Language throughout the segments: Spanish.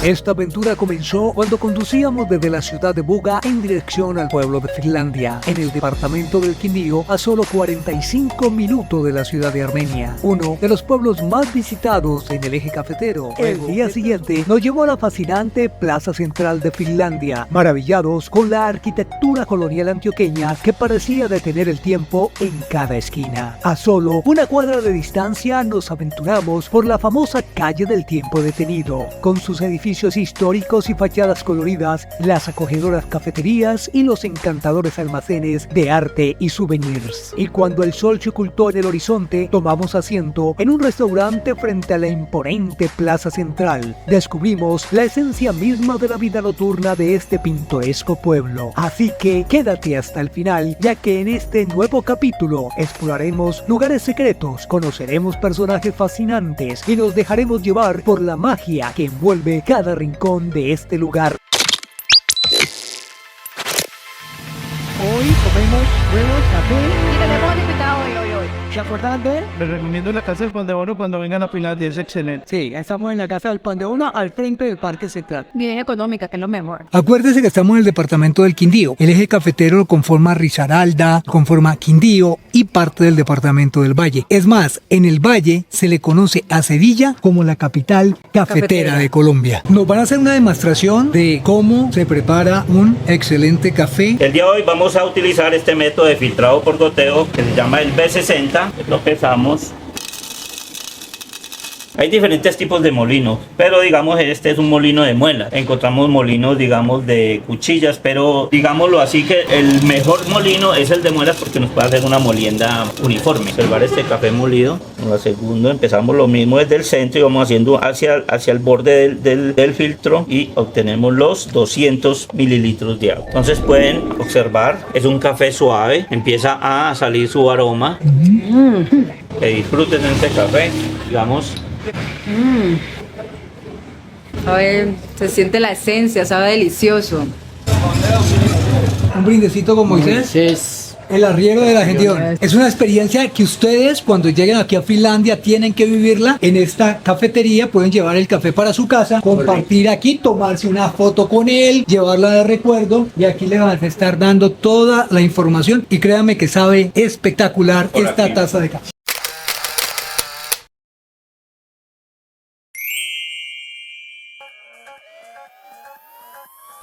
Esta aventura comenzó cuando conducíamos desde la ciudad de Buga en dirección al pueblo de Finlandia, en el departamento del Quindío, a solo 45 minutos de la ciudad de Armenia, uno de los pueblos más visitados en el eje cafetero. El día siguiente nos llevó a la fascinante Plaza Central de Finlandia, maravillados con la arquitectura colonial antioqueña que parecía detener el tiempo en cada esquina. A solo una cuadra de distancia nos aventuramos por la famosa calle del tiempo detenido, con sus edificios históricos y fachadas coloridas, las acogedoras cafeterías y los encantadores almacenes de arte y souvenirs. Y cuando el sol se ocultó en el horizonte, tomamos asiento en un restaurante frente a la imponente Plaza Central. Descubrimos la esencia misma de la vida nocturna de este pintoresco pueblo. Así que quédate hasta el final, ya que en este nuevo capítulo exploraremos lugares secretos, conoceremos personajes fascinantes y nos dejaremos llevar por la magia que envuelve cada rincón de este lugar. Hoy comemos huevos, café. Y tenemos invitado hoy. ¿Se acuerdan de él? Les recomiendo la casa del Pan de Oro cuando vengan a Finlandia, es excelente. Sí, estamos en la casa del Pan de Oro al frente del Parque Central. Bien económica, que es lo mejor. Acuérdese que estamos en el departamento del Quindío. El eje cafetero lo conforma Risaralda, conforma Quindío y parte del departamento del Valle. Es más, en el Valle se le conoce a Sevilla como la capital cafetera de Colombia. Nos van a hacer una demostración de cómo se prepara un excelente café. El día de hoy vamos a utilizar este método de filtrado por goteo que se llama el B60. Lo pesamos. Hay diferentes tipos de molinos, pero digamos este es un molino de muela. Encontramos molinos, digamos, de cuchillas, pero digámoslo así que el mejor molino es el de muelas porque nos puede hacer una molienda uniforme. Observar este café molido. En la segunda empezamos lo mismo desde el centro y vamos haciendo hacia el borde del filtro y obtenemos los 200 mililitros de agua. Entonces pueden observar, es un café suave, empieza a salir su aroma. Que disfruten este café, digamos. A ver, se siente la esencia, sabe delicioso. Un brindecito con Moisés. El arriero de la gestión. Es una experiencia que ustedes cuando lleguen aquí a Finlandia tienen que vivirla. En esta cafetería pueden llevar el café para su casa, compartir aquí, tomarse una foto con él, llevarla de recuerdo y aquí le van a estar dando toda la información y créanme que sabe espectacular esta taza de café.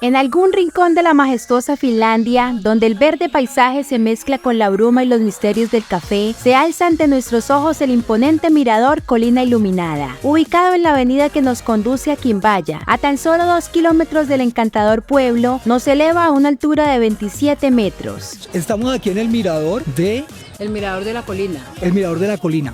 En algún rincón de la majestuosa Finlandia, donde el verde paisaje se mezcla con la bruma y los misterios del café, se alza ante nuestros ojos el imponente mirador Colina Iluminada, ubicado en la avenida que nos conduce a Quimbaya. A tan solo 2 kilómetros del encantador pueblo, nos eleva a una altura de 27 metros. Estamos aquí en el mirador de... El mirador de la colina. El mirador de la colina.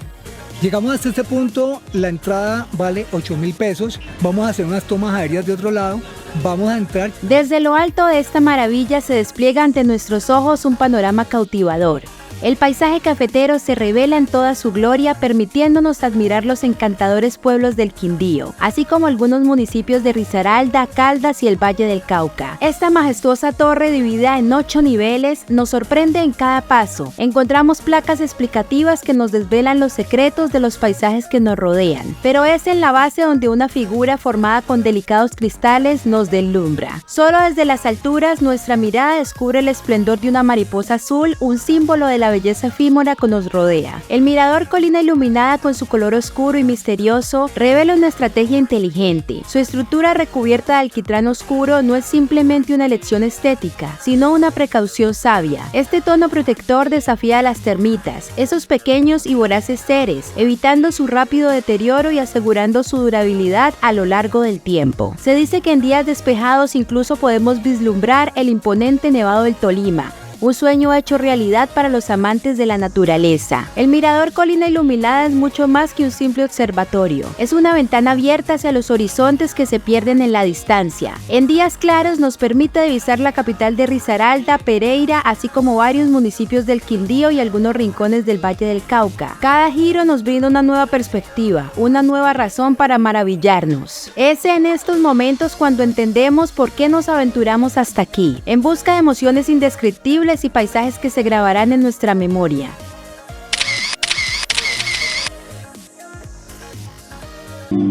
Llegamos hasta este punto, la entrada vale 8.000 pesos. Vamos a hacer unas tomas aéreas de otro lado. Vamos a entrar. Desde lo alto de esta maravilla se despliega ante nuestros ojos un panorama cautivador. El paisaje cafetero se revela en toda su gloria, permitiéndonos admirar los encantadores pueblos del Quindío, así como algunos municipios de Risaralda, Caldas y el Valle del Cauca. Esta majestuosa torre, dividida en 8 niveles, nos sorprende en cada paso. Encontramos placas explicativas que nos desvelan los secretos de los paisajes que nos rodean, pero es en la base donde una figura formada con delicados cristales nos deslumbra. Solo desde las alturas nuestra mirada descubre el esplendor de una mariposa azul, un símbolo de la belleza efímera que nos rodea. El mirador Colina Iluminada, con su color oscuro y misterioso, revela una estrategia inteligente. Su estructura recubierta de alquitrán oscuro no es simplemente una elección estética, sino una precaución sabia. Este tono protector desafía a las termitas, esos pequeños y voraces seres, evitando su rápido deterioro y asegurando su durabilidad a lo largo del tiempo. Se dice que en días despejados incluso podemos vislumbrar el imponente Nevado del Tolima, un sueño hecho realidad para los amantes de la naturaleza. El mirador Colina Iluminada es mucho más que un simple observatorio. Es una ventana abierta hacia los horizontes que se pierden en la distancia. En días claros nos permite divisar la capital de Risaralda, Pereira, así como varios municipios del Quindío y algunos rincones del Valle del Cauca. Cada giro nos brinda una nueva perspectiva, una nueva razón para maravillarnos. Es en estos momentos cuando entendemos por qué nos aventuramos hasta aquí, en busca de emociones indescriptibles y paisajes que se grabarán en nuestra memoria.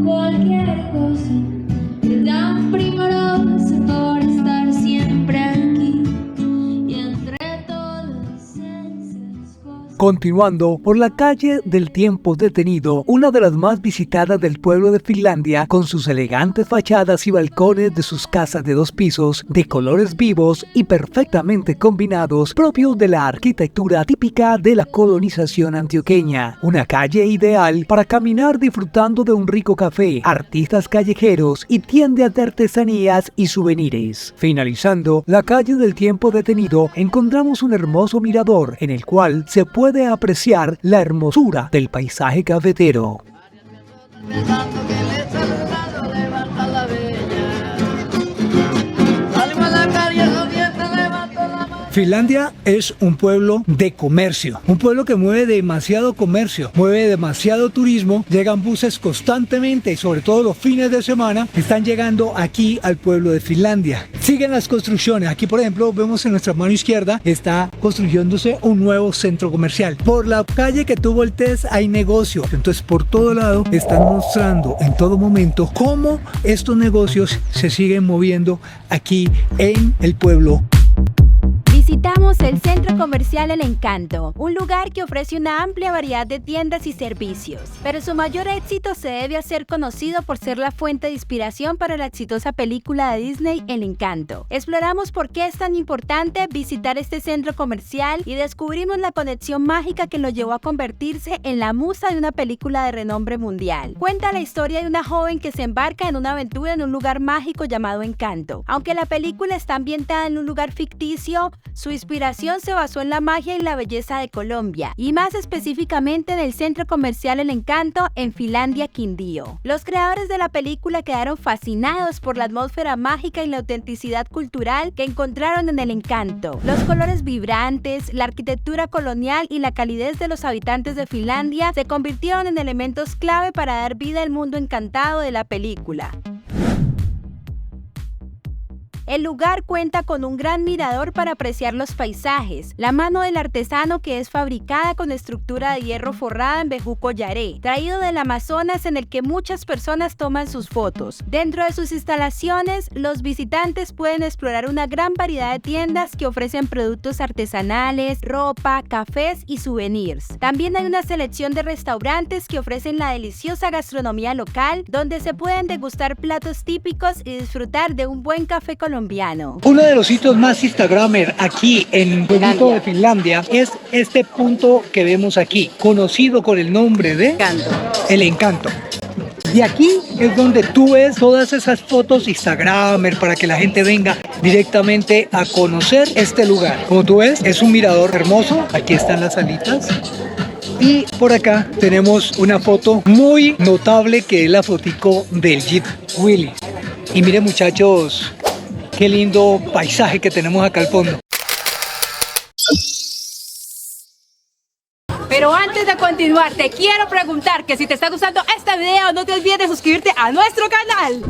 Cualquier cosa te da Continuando por la calle del tiempo detenido, una de las más visitadas del pueblo de Finlandia, con sus elegantes fachadas y balcones de sus casas de 2 pisos, de colores vivos y perfectamente combinados, propios de la arquitectura típica de la colonización antioqueña. Una calle ideal para caminar disfrutando de un rico café, artistas callejeros y tiendas de artesanías y souvenirs. Finalizando la calle del tiempo detenido, encontramos un hermoso mirador en el cual se puede apreciar la hermosura del paisaje cafetero. Finlandia es un pueblo de comercio, un pueblo que mueve demasiado comercio, mueve demasiado turismo, llegan buses constantemente y sobre todo los fines de semana están llegando aquí al pueblo de Finlandia. Siguen las construcciones, aquí por ejemplo vemos en nuestra mano izquierda está construyéndose un nuevo centro comercial. Por la calle que tú voltees hay negocios, entonces por todo lado están mostrando en todo momento cómo estos negocios se siguen moviendo aquí en el pueblo. Visitamos el Centro Comercial El Encanto, un lugar que ofrece una amplia variedad de tiendas y servicios, pero su mayor éxito se debe a ser conocido por ser la fuente de inspiración para la exitosa película de Disney El Encanto. Exploramos por qué es tan importante visitar este centro comercial y descubrimos la conexión mágica que lo llevó a convertirse en la musa de una película de renombre mundial. Cuenta la historia de una joven que se embarca en una aventura en un lugar mágico llamado Encanto. Aunque la película está ambientada en un lugar ficticio, su inspiración se basó en la magia y la belleza de Colombia, y más específicamente en el centro comercial El Encanto en Finlandia, Quindío. Los creadores de la película quedaron fascinados por la atmósfera mágica y la autenticidad cultural que encontraron en El Encanto. Los colores vibrantes, la arquitectura colonial y la calidez de los habitantes de Finlandia se convirtieron en elementos clave para dar vida al mundo encantado de la película. El lugar cuenta con un gran mirador para apreciar los paisajes, la mano del artesano que es fabricada con estructura de hierro forrada en bejuco yaré, traído del Amazonas en el que muchas personas toman sus fotos. Dentro de sus instalaciones, los visitantes pueden explorar una gran variedad de tiendas que ofrecen productos artesanales, ropa, cafés y souvenirs. También hay una selección de restaurantes que ofrecen la deliciosa gastronomía local, donde se pueden degustar platos típicos y disfrutar de un buen café colombiano. Uno de los sitios más instagramer aquí en Pueblito de Finlandia es este punto que vemos aquí, conocido con el nombre de El Encanto. Y aquí es donde tú ves todas esas fotos instagramer para que la gente venga directamente a conocer este lugar. Como tú ves, es un mirador hermoso. Aquí están las salitas. Y por acá tenemos una foto muy notable que es la fotico del Jeep Willys. Y miren muchachos, qué lindo paisaje que tenemos acá al fondo. Pero antes de continuar, te quiero preguntar que si te está gustando este video, no te olvides de suscribirte a nuestro canal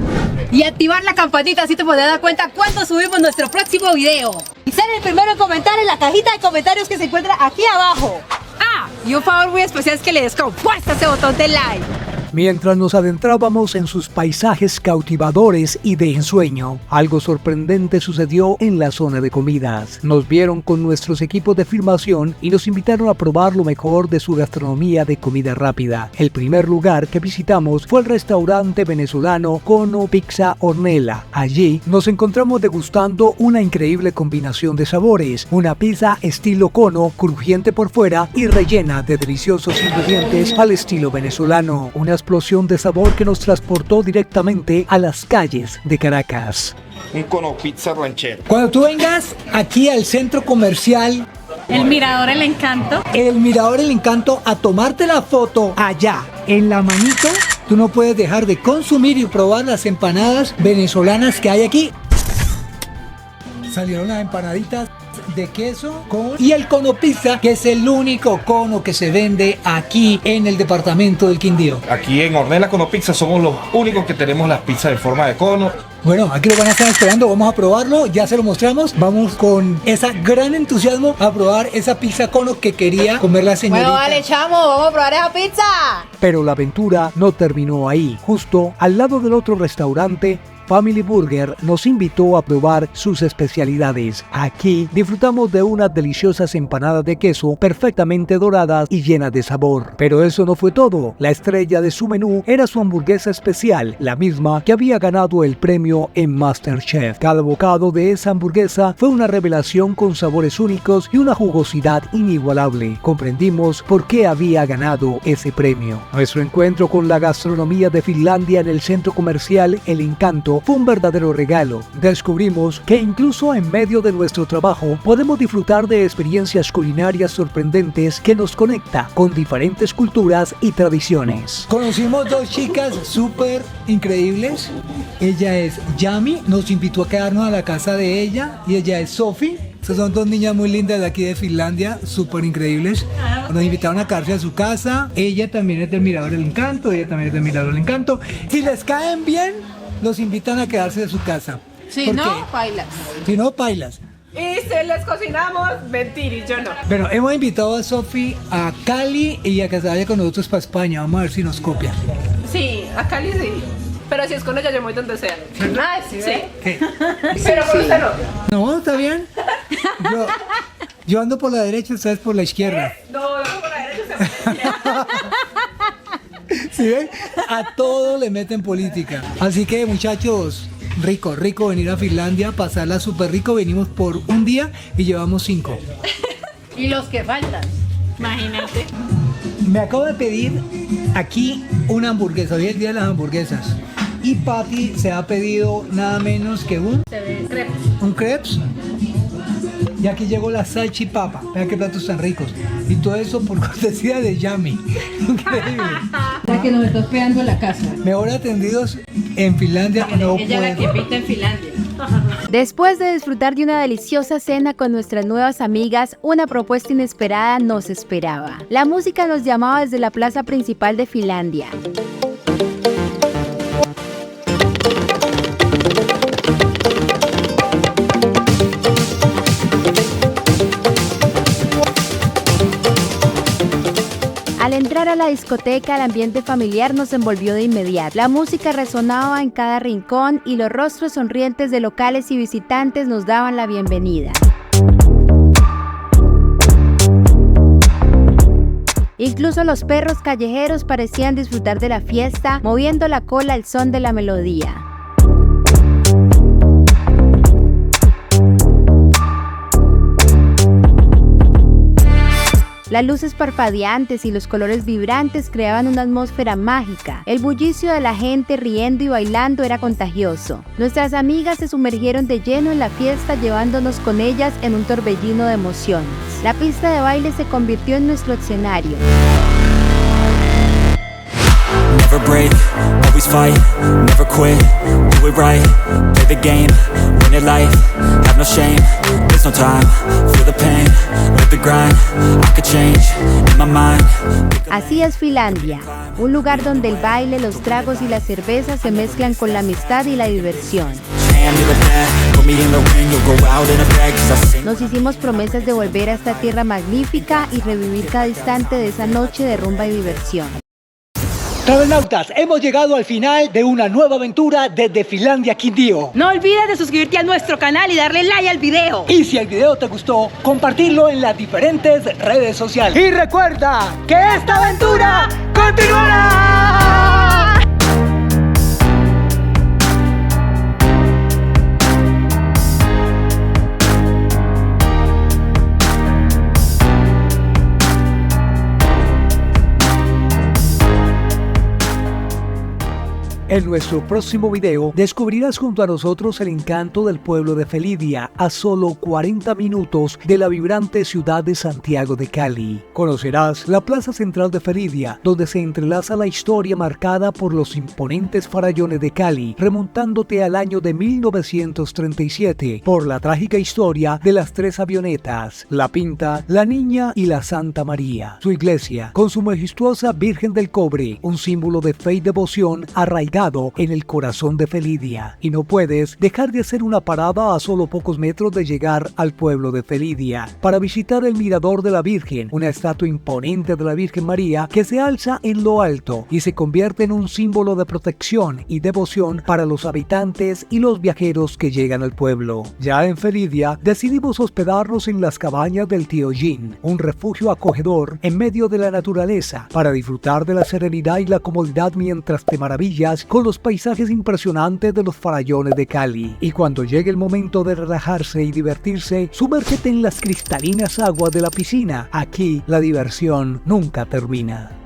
y activar la campanita, así te podrás dar cuenta cuando subimos nuestro próximo video. Y ser el primero en comentar en la cajita de comentarios que se encuentra aquí abajo. Ah, y un favor muy especial es que le des con fuerza ese botón de like. Mientras nos adentrábamos en sus paisajes cautivadores y de ensueño, algo sorprendente sucedió en la zona de comidas. Nos vieron con nuestros equipos de filmación y nos invitaron a probar lo mejor de su gastronomía de comida rápida. El primer lugar que visitamos fue el restaurante venezolano Cono Pizza Ornella. Allí nos encontramos degustando una increíble combinación de sabores, una pizza estilo cono, crujiente por fuera y rellena de deliciosos ingredientes al estilo venezolano. Una explosión de sabor que nos transportó directamente a las calles de Caracas. Un cono pizza ranchero. Cuando tú vengas aquí al centro comercial El mirador El Encanto. El Mirador El Encanto, a tomarte la foto allá en la manito, tú no puedes dejar de consumir y probar las empanadas venezolanas que hay aquí. Salieron las empanaditas de queso y el cono pizza, que es el único cono que se vende aquí en el departamento del Quindío. Aquí en Ornella Cono Pizza somos los únicos que tenemos las pizzas en forma de cono. Bueno, aquí lo van a estar esperando, vamos a probarlo, ya se lo mostramos. Vamos con ese gran entusiasmo a probar esa pizza cono que quería comer la señorita. Bueno, vale, chamo, vamos a probar esa pizza. Pero la aventura no terminó ahí. Justo al lado del otro restaurante Family Burger nos invitó a probar sus especialidades. Aquí disfrutamos de unas deliciosas empanadas de queso perfectamente doradas y llenas de sabor. Pero eso no fue todo. La estrella de su menú era su hamburguesa especial, la misma que había ganado el premio en MasterChef. Cada bocado de esa hamburguesa fue una revelación con sabores únicos y una jugosidad inigualable. Comprendimos por qué había ganado ese premio. Nuestro encuentro con la gastronomía de Finlandia en el centro comercial El Encanto fue un verdadero regalo. Descubrimos que incluso en medio de nuestro trabajo podemos disfrutar de experiencias culinarias sorprendentes que nos conecta con diferentes culturas y tradiciones. Conocimos dos chicas súper increíbles. Ella es Yami, nos invitó a quedarnos a la casa de ella, y ella es Sophie. Estas son dos niñas muy lindas de aquí de Finlandia, súper increíbles. Nos invitaron a quedarse a su casa. Ella también es del Mirador del Encanto, ella también es del Mirador del Encanto. Si les caen bien, los invitan a quedarse de su casa. Si no, bailas. Si no, bailas. Y se les cocinamos, mentir, yo no. Bueno, hemos invitado a Sophie a Cali y a que se vaya con nosotros para España. Vamos a ver si nos copia. Sí, a Cali sí. Pero si es con ella, yo me voy donde sea. Ah, sí. ¿Qué? Pero con usted no. No, está bien. Yo ando por la derecha, ustedes por la izquierda. No, por la derecha se me ¿Sí ven? A todo le meten política. Así que, muchachos, rico venir a Finlandia, pasarla súper rico. Venimos por un día y llevamos 5. Y los que faltan. Imagínate. Me acabo de pedir aquí una hamburguesa. Hoy es el día de las hamburguesas. Y Patty se ha pedido nada menos que un crepes. Y aquí llegó la salchipapa. Vean qué platos tan ricos. Y todo eso por cortesía de Yami. Increíble. La que nos está hospedando en la casa. Mejor atendidos en Finlandia no Ella es la puedo. que pinta en Finlandia. Después de disfrutar de una deliciosa cena con nuestras nuevas amigas, una propuesta inesperada nos esperaba. La música nos llamaba desde la plaza principal de Finlandia. Al entrar a la discoteca, el ambiente familiar nos envolvió de inmediato. La música resonaba en cada rincón y los rostros sonrientes de locales y visitantes nos daban la bienvenida. Incluso los perros callejeros parecían disfrutar de la fiesta, moviendo la cola al son de la melodía. Las luces parpadeantes y los colores vibrantes creaban una atmósfera mágica. El bullicio de la gente riendo y bailando era contagioso. Nuestras amigas se sumergieron de lleno en la fiesta, llevándonos con ellas en un torbellino de emociones. La pista de baile se convirtió en nuestro escenario. Never break, always fight, never quit, do it right, play the game, win it life, have no shame, there's no time, feel the pain, live the grind, I could change, in my mind. Así es Finlandia, un lugar donde el baile, los tragos y la cerveza se mezclan con la amistad y la diversión. Nos hicimos promesas de volver a esta tierra magnífica y revivir cada instante de esa noche de rumba y diversión. Travelnautas, hemos llegado al final de una nueva aventura desde Finlandia Quindío. No olvides de suscribirte a nuestro canal y darle like al video. Y si el video te gustó, compartirlo en las diferentes redes sociales. Y recuerda que esta aventura continuará. En nuestro próximo video descubrirás junto a nosotros el encanto del pueblo de Felidia, a solo 40 minutos de la vibrante ciudad de Santiago de Cali. Conocerás la plaza central de Felidia, donde se entrelaza la historia marcada por los imponentes farallones de Cali, remontándote al año de 1937, por la trágica historia de las 3 avionetas, la Pinta, la Niña y la Santa María. Su iglesia, con su majestuosa Virgen del Cobre, un símbolo de fe y devoción arraigada ubicado en el corazón de Felidia, y no puedes dejar de hacer una parada a solo pocos metros de llegar al pueblo de Felidia para visitar el Mirador de la Virgen, una estatua imponente de la Virgen María que se alza en lo alto y se convierte en un símbolo de protección y devoción para los habitantes y los viajeros que llegan al pueblo. Ya en Felidia decidimos hospedarnos en las cabañas del Tío Jin, un refugio acogedor en medio de la naturaleza para disfrutar de la serenidad y la comodidad mientras te maravillas con los paisajes impresionantes de los farallones de Cali. Y cuando llegue el momento de relajarse y divertirse, sumérgete en las cristalinas aguas de la piscina. Aquí la diversión nunca termina.